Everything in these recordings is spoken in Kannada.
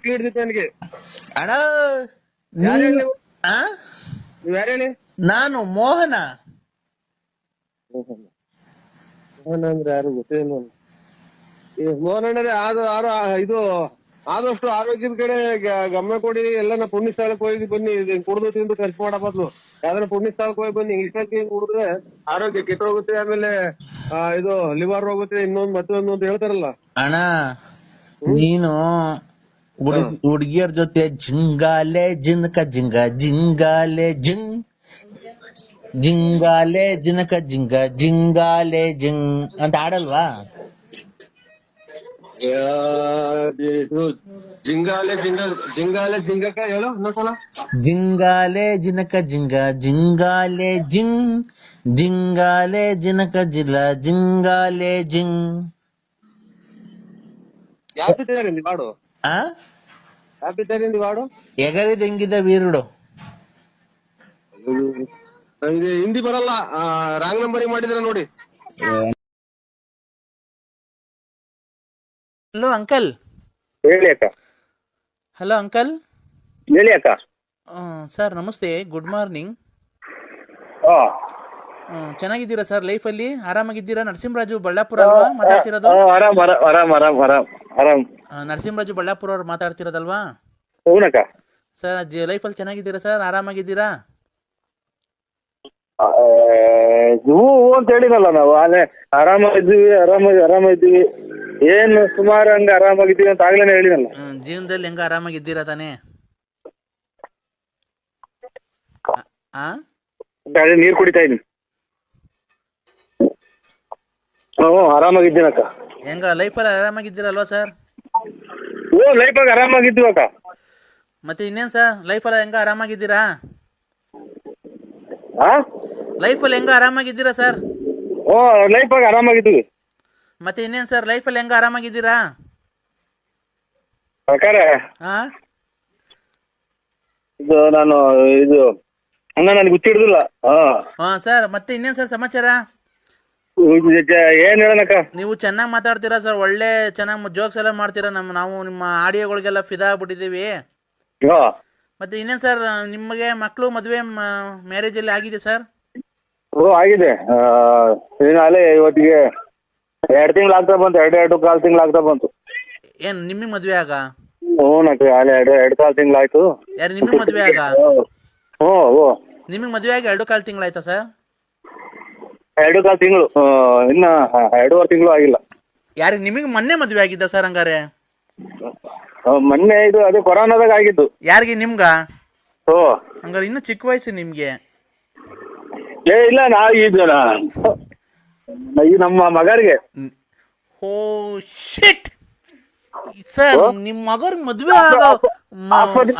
ನಕ್ಲಿ ಹಿಡ್ದಿತ್ತು ನನಗೆ. ಅಣ್ಣ ಯಾರು ಹೇಳಿ ನೀವು? ಆ? ನೀವ್ ಯಾರು ಹೇಳಿ? ನಾನು ಮೋಹನ. ಮೋಹನ್ ಅಂದ್ರೆ ಯಾರು ಗೊತ್ತೇನು? ಮೋಹನ್ ಅಣ್ಣರೇ ಇದು ಆದಷ್ಟು ಆರೋಗ್ಯದ ಕಡೆ ಗಮನ ಕೊಡಿ. ಎಲ್ಲ ಪುಣ್ಯ ಸ್ಥಳಕ್ಕೆ ಹೋಗಿ ಬನ್ನಿ. ಕುಡಿದು ತಿಂದು ಖರ್ಚು ಮಾಡೋ ಬದಲು ಯಾವ್ದಾರ ಪುಣ್ಯ ಸ್ಥಳಕ್ಕೆ ಹೋಗಿ ಬನ್ನಿ. ಇಷ್ಟಕ್ಕೆ ಕುಡಿದ್ರೆ ಆರೋಗ್ಯ ಕೆಟ್ಟೋಗುತ್ತೆ. ಆಮೇಲೆ ಇದು ಲಿವರ್ ಹೋಗುತ್ತೆ, ಇನ್ನೊಂದು ಮತ್ತೊಂದು ಅಂತ ಹೇಳ್ತಾರಲ್ಲ. ಅಣ್ಣ ನೀನು ಹುಡುಗಿಯರ್ ಜೊತೆ ಜಿಂಗಾಲೆ ಜಿನ್ಕ ಜಿಂಗ ಜಿಂಗಾಲೆ ಜಿಂಗಾಲೆ ಜಿನಕ ಜಿಂಗ ಜಿಂಗಾಲೆ ಜಿಂಗ್ ಅಂತ ಆಡಲ್ವಾ? ಜಿಂಗಾಲೆ ಜಿಂಗಕ ಹೇಳು ಇನ್ನೊಂದ್ಸಲ. ಜಿಂಗಾಲೆ ಜಿನಕ ಜಿಂಗ ಜಿಂಗಾಲೆ ಜಿಂಗಾಲೆ ಜಿನಕ ಜಿಲ್ಲ ಜಿಂಗಾಲೆ ಜಿಂಗ್. ಯಾವ ಪಿಕ್ಚರಿಂದ ಹಾಡು? ಆ ಯಾವ ಪಿಕ್ಚರಿಂದ ಹಾಡು? ಎಗರಿದ ಹೆಂಗಿದ ವೀರುಡು. ನಂಗೆ ಹಿಂದಿ ಬರಲ್ಲ. ರಾಂಗ್ ನಂಬರಿಂಗ್ ಮಾಡಿದ್ರೆ ನೋಡಿ. Hello uncle. ಹೇಳಿ ಅಕ್ಕ. Hello uncle. ಹೇಳಿ ಅಕ್ಕ. ಸರ್ ನಮಸ್ತೆ, ಗುಡ್ ಮಾರ್ನಿಂಗ್. ಚೆನ್ನಾಗಿದ್ದೀರಾ ಸರ್? ಲೈಫಲ್ಲಿ ಆರಾಮಾಗಿದ್ದೀರಾ? ನರಸಿಂಹರಾಜು ಬಳ್ಳಾಪುರ ಅಲ್ವಾ ಮಾತಾಡ್ತಿರೋದು? ಆರಾಮ್ ಆರಾಮ್ ಆರಾಮ್ ಆರಾಮ್ ಆರಾಮ್ ಆರಾಮ್. ನರಸಿಂಹರಾಜು ಬಳ್ಳಾಪುರ ಅವ್ರು ಮಾತಾಡ್ತಿರೋದಲ್ವಾ? ಹೌನಕ್ಕ. ಸರ್ ಲೈಫಲ್ಲಿ ಚೆನ್ನಾಗಿದ್ದೀರಾ ಸರ್? ಆರಾಮಾಗಿದ್ದೀರಾ? ಹೂ ಅಂತ ಹೇಳಿನಲ್ಲ ನಾವು. ಆರಾಮಾಗಿದ್ದೀವಿ ಆರಾಮಾಗಿದ್ದೀವಿ. ಏನು ಸುಮಾರು ಹಂಗ ಆರಾಮಾಗಿದ್ದೀವಿ ಅಂತ ಆಗ್ಲೇನೆ ಹೇಳಿನಲ್ಲ. ಜೀವನದಲ್ಲಿ ಹೆಂಗ ಆರಾಮಾಗಿದ್ದೀರಾ ತಾನೇ? ನೀರ್ ಕುಡಿತಾ ಇದೀನಿ. ಆರಾಮಾಗಿದ್ದೀನಕ್ಕ. ಹೆಂಗ ಲೈಫಲ್ಲಿ ಆರಾಮಾಗಿದ್ದೀರಲ್ವಾ ಸರ್? ಲೈಫಾಗ ಆರಾಮಾಗಿದ್ದೀವಿ ಅಕ್ಕ. ಮತ್ತೆ ಇನ್ನೇನ್ ಸರ್ ಲೈಫಲ್ಲಿ ಹೆಂಗ ಆರಾಮಾಗಿದ್ದೀರಾ? ಲೈಫಲ್ಲಿ ಹೆಂಗ ಆರಾಮಾಗಿದ್ದೀರಾ ಸರ್? ಲೈಫಾಗ ಆರಾಮಾಗಿದ್ದೀವಿ. ಮತ್ತೆ ಇನ್ನೇನ್ ಸರ್ ಲೈಫಲ್ಲಿ ಹೆಂಗ ಆರಾಮಾಗಿದ್ದೀರಾ? ಇದು ನಾನು ನನಗೆ ಗೊತ್ತಿಡುದಿಲ್ಲ. ಸರ್ ಮತ್ತೆ ಇನ್ನೇನ್ ಸರ್ ಸಮಾಚಾರ? ಏನ್ ಹೇಳನಕ್ಕ? ನೀವು ಚೆನ್ನಾಗಿ ಮಾತಾಡ್ತೀರಾ ಸರ್, ಒಳ್ಳೆ ಚೆನ್ನಾಗಿ ಜೋಕ್ಸ್ ಎಲ್ಲ ಮಾಡ್ತೀರಾ. ನಾವು ನಿಮ್ಮ ಆಡಿಯೋಗಳಿಗೆಲ್ಲ ಫಿದಾ ಆಗ್ಬಿಟ್ಟಿದ್ದೀವಿ. ಮತ್ತೆ ಇನ್ನೇನ್ ಸರ್ ನಿಮಗೆ ಮಕ್ಕಳು ಮದುವೆ ಮ್ಯಾರೇಜ್ ಅಲ್ಲಿ ಆಗಿದೆ ಸರ್? ಆಗಿದೆ. ಅಲ್ಲೇ ಇವತ್ತಿಗೆ 2 ತಿಂಗಳು ಆಗ್ತಾ ಬಂತು. 2.25 ತಿಂಗಳು ಆಗ್ತಾ ಬಂತು. ಏನ್ ನಿಮಗೆ ಮದ್ವೆ ಆಗ? ಹ್ಞೂನಕ್ಕ, ಅಲ್ಲೇ 2.25 ತಿಂಗಳು ಆಯ್ತು. ಯಾರು ನಿಮಗೆ ಮದ್ವೆ ಆಗ? ನಿಮಗೆ ಮದ್ವೆ ಆಗಿ 2.25 ತಿಂಗಳು ಆಯ್ತಾ ಸರ್? 2.25 ತಿಂಗಳು, ಇನ್ನ 2.5 ತಿಂಗಳು ಆಗಿಲ್ಲ. ಯಾರಿಗೆ ನಿಮಗೆ ಮೊನ್ನೆ ಮದ್ವೆ ಆಗಿದ್ದ ಸರ್? ಹಂಗಾರೆ ಮೊನ್ನೆ ಇದು ಅದೇ ಕೊರೋನಾದಾಗ ಆಗಿದ್ದು. ಯಾರಿಗೆ ನಿಮ್ಗ? ಹಂಗಾರೆ ಇನ್ನು ಚಿಕ್ಕ ವಯಸ್ಸು ನಿಮ್ಗೆ. ಇಲ್ಲ ಈಗ ನಮ್ಮ ಮಗರಿಗೆ. ಓ ಶಿಟ್ ಸರ್, ನಿಮ್ ಮಗರ್ಗ್ ಮದ್ವೆ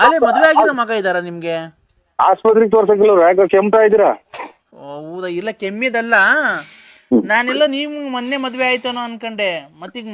ಅಲ್ಲೇ ಮದ್ವೆ ಆಗಿರೋ ಮಗ ಇದಾರ ನಿಮ್ಗೆ? ಆಸ್ಪತ್ರೆಗೆ ತೋರ್ಸಕ್ಕಿಲ್ಲ, ಯಾಕೆ ಕೆಮ್ತಾ ಇದ್ದೀರಾ? ಹೌದಾ? ಇಲ್ಲ ಕೆಮ್ಮಿದಲ್ಲ, ನಾನೆಲ್ಲ ನೀವು ಮೊನ್ನೆ ಮದ್ವೆ ಆಯ್ತಾನೋ ಅನ್ಕಂಡೆ. ಮತ್ತೀಗ